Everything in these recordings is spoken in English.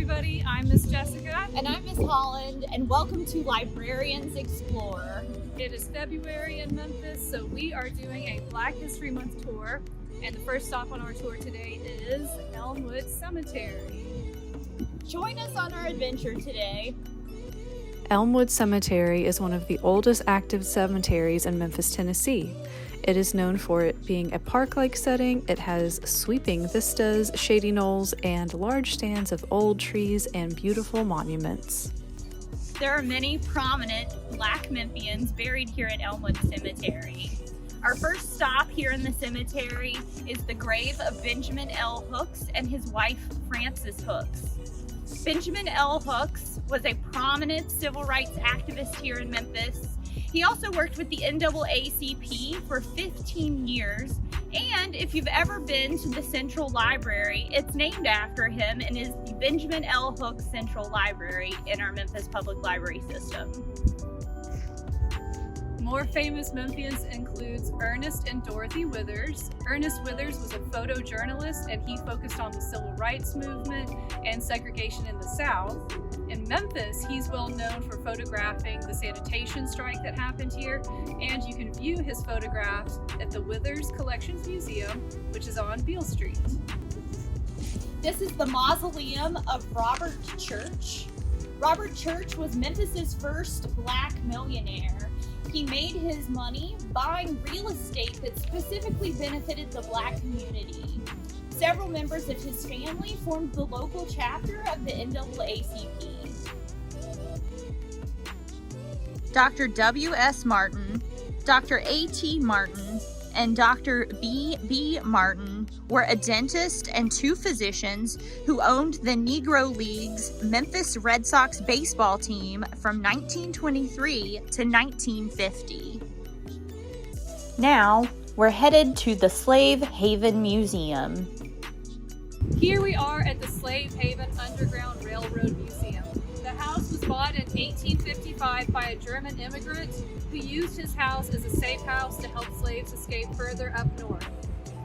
everybody, I'm Miss Jessica. And I'm Miss Holland, and welcome to Librarians Explore. It is February in Memphis, so we are doing a Black History Month tour, and the first stop on our tour today is Elmwood Cemetery. Join us on our adventure today. Elmwood Cemetery is one of the oldest active cemeteries in Memphis, Tennessee. It is known for it being a park-like setting. It has sweeping vistas, shady knolls, and large stands of old trees and beautiful monuments. There are many prominent Black Memphians buried here at Elmwood Cemetery. Our first stop here in the cemetery is the grave of Benjamin L. Hooks and his wife, Frances Hooks. Benjamin L. Hooks was a prominent civil rights activist here in Memphis. He also worked with the NAACP for 15 years, and if you've ever been to the Central Library, it's named after him and is the Benjamin L. Hooks Central Library in our Memphis Public Library system. More famous Memphians includes Ernest and Dorothy Withers. Ernest Withers was a photojournalist, and he focused on the civil rights movement and segregation in the South. In Memphis, he's well known for photographing the sanitation strike that happened here, and you can view his photographs at the Withers Collections Museum, which is on Beale Street. This is the mausoleum of Robert Church. Robert Church was Memphis's first Black millionaire. He made his money buying real estate that specifically benefited the Black community. Several members of his family formed the local chapter of the NAACP. Dr. W.S. Martin, Dr. A.T. Martin, and Dr. B.B. Martin were a dentist and two physicians who owned the Negro League's Memphis Red Sox baseball team from 1923 to 1950. Now, we're headed to the Slave Haven Museum. Here we are at the Slave Haven Underground Railroad Museum. The house was bought in 1855 by a German immigrant who used his house as a safe house to help slaves escape further up north.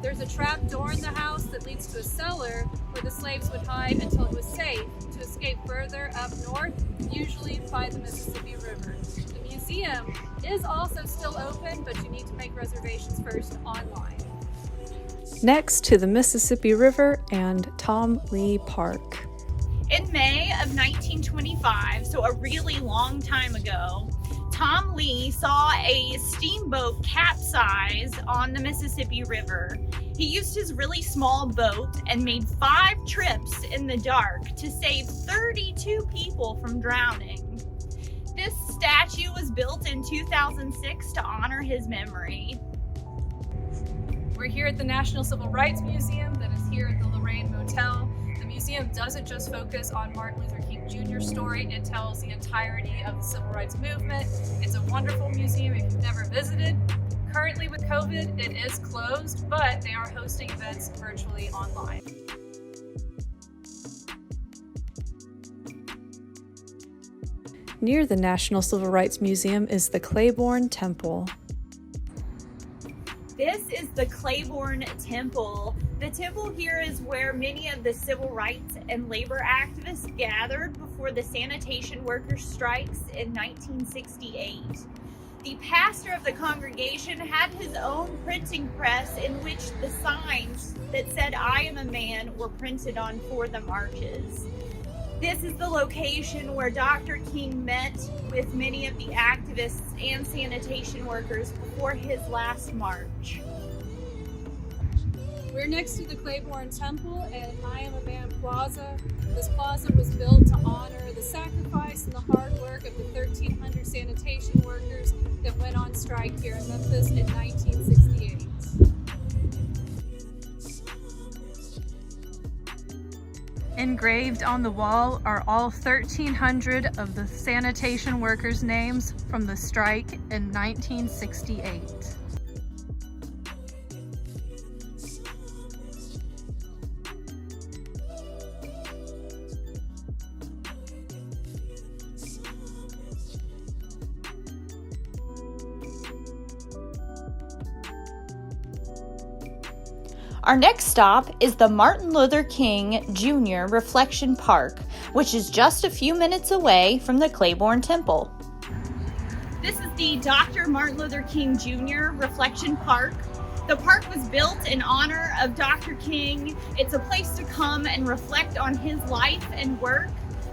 There's a trap door in the house that leads to a cellar where the slaves would hide until it was safe to escape further up north, usually by the Mississippi River. The museum is also still open, but you need to make reservations first online. Next to the Mississippi River and Tom Lee Park. In May of 1925, so a really long time ago, Tom Lee saw a steamboat capsize on the Mississippi River. He used his really small boat and made 5 trips in the dark to save 32 people from drowning. This statue was built in 2006 to honor his memory. We're here at the National Civil Rights Museum that is here at the Lorraine Motel. The museum doesn't just focus on Martin Luther King Jr.'s story, it tells the entirety of the civil rights movement. It's a wonderful museum if you've never visited. Currently with COVID, it is closed, but they are hosting events virtually online. Near the National Civil Rights Museum is the Claiborne Temple. This is the Claiborne Temple. The temple here is where many of the civil rights and labor activists gathered before the sanitation workers' strikes in 1968. The pastor of the congregation had his own printing press in which the signs that said "I am a man" were printed on for the marches. This is the location where Dr. King met with many of the activists and sanitation workers before his last march. We're next to the Claiborne Temple at I Am a Man Plaza. This plaza was built to honor the sacrifice and the hard work of the 1,300 sanitation workers that went on strike here in Memphis in 1968. Engraved on the wall are all 1,300 of the sanitation workers' names from the strike in 1968. Our next stop is the Martin Luther King Jr Reflection Park, which is just a few minutes away from the Claiborne Temple. This is the Dr. Martin Luther King Jr Reflection Park. The park was built in honor of Dr. King. It's a place to come and reflect on his life and work,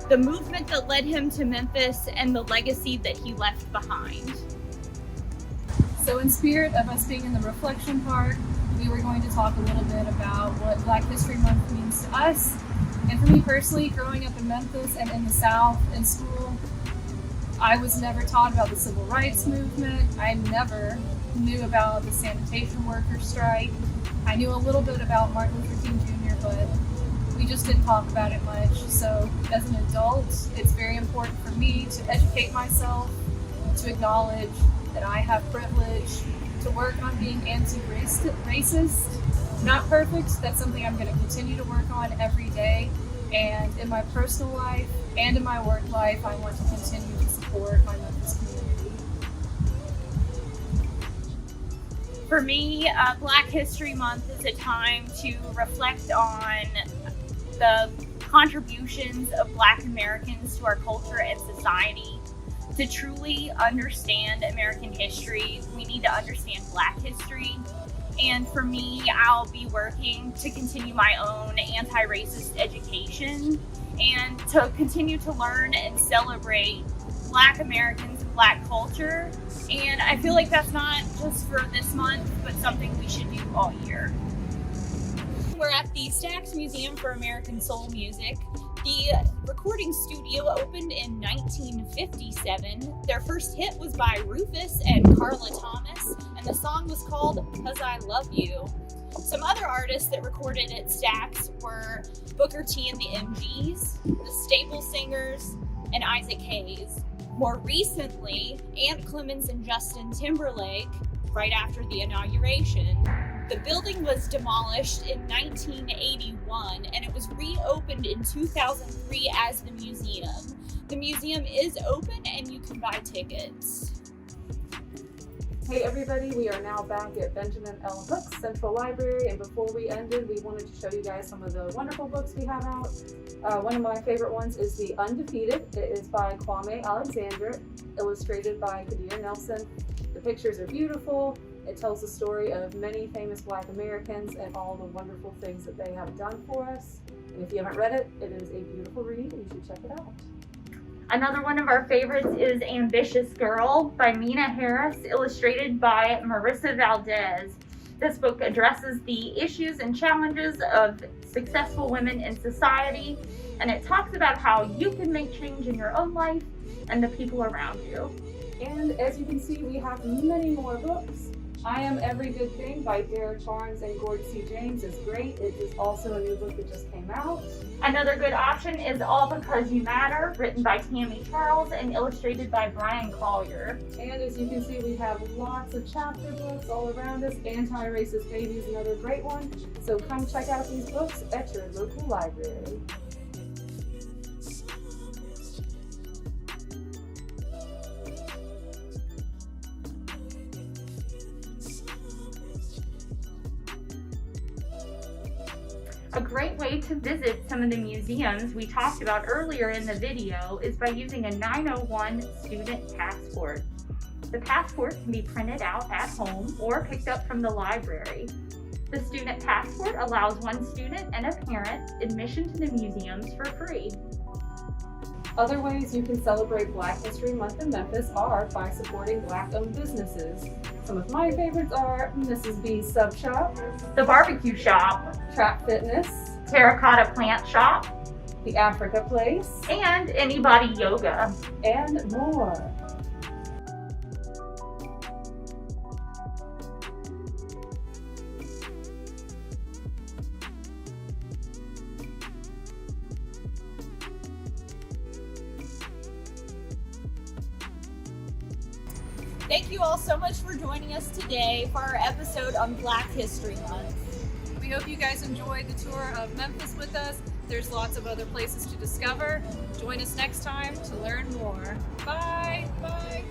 the movement that led him to Memphis, and the legacy that he left behind. So in spirit of us being in the Reflection Park, we were going to talk a little bit about what Black History Month means to us. And for me personally, growing up in Memphis and in the South in school, I was never taught about the Civil Rights Movement. I never knew about the sanitation workers strike. I knew a little bit about Martin Luther King Jr., but we just didn't talk about it much. So as an adult, it's very important for me to educate myself, to acknowledge that I have privilege, to work on being anti-racist. Not perfect, that's something I'm going to continue to work on every day. And in my personal life and in my work life, I want to continue to support my Memphis community. For me, Black History Month is a time to reflect on the contributions of Black Americans to our culture and society. To truly understand American history, we need to understand Black history. And for me, I'll be working to continue my own anti-racist education and to continue to learn and celebrate Black Americans and Black culture. And I feel like that's not just for this month, but something we should do all year. We're at the Stax Museum for American Soul Music. The recording studio opened in 1957. Their first hit was by Rufus and Carla Thomas, and the song was called "'Cause I Love You." Some other artists that recorded at Stax were Booker T and the MGs, the Staple Singers, and Isaac Hayes. More recently, Ant Clemens and Justin Timberlake, right after the inauguration. The building was demolished in 1981 and it was reopened in 2003 as the museum. The museum is open and you can buy tickets. Hey everybody, we are now back at Benjamin L. Hooks Central Library, and before we ended, we wanted to show you guys some of the wonderful books we have out. One of my favorite ones is The Undefeated. It is by Kwame Alexander, illustrated by Kadir Nelson. The pictures are beautiful. It tells the story of many famous Black Americans and all the wonderful things that they have done for us. And if you haven't read it, it is a beautiful read and you should check it out. Another one of our favorites is Ambitious Girl by Mina Harris, illustrated by Marissa Valdez. This book addresses the issues and challenges of successful women in society, and it talks about how you can make change in your own life and the people around you. And as you can see, we have many more books. I Am Every Good Thing by Derek Barnes and Gordon C. James is great. It is also a new book that just came out. Another good option is All Because You Matter, written by Tammy Charles and illustrated by Brian Collier. And as you can see, we have lots of chapter books all around us. Anti-Racist Baby is another great one. So come check out these books at your local library. A great way to visit some of the museums we talked about earlier in the video is by using a 901 student passport. The passport can be printed out at home or picked up from the library. The student passport allows one student and a parent admission to the museums for free. Other ways you can celebrate Black History Month in Memphis are by supporting Black-owned businesses. Some of my favorites are Mrs. B's Sub Shop, The Barbecue Shop, Trap Fitness, Terracotta Plant Shop, The Africa Place, and Anybody Yoga. and more. Thank you all so much for joining us today for our episode on Black History Month. We hope you guys enjoyed the tour of Memphis with us. There's lots of other places to discover. Join us next time to learn more. Bye! Bye!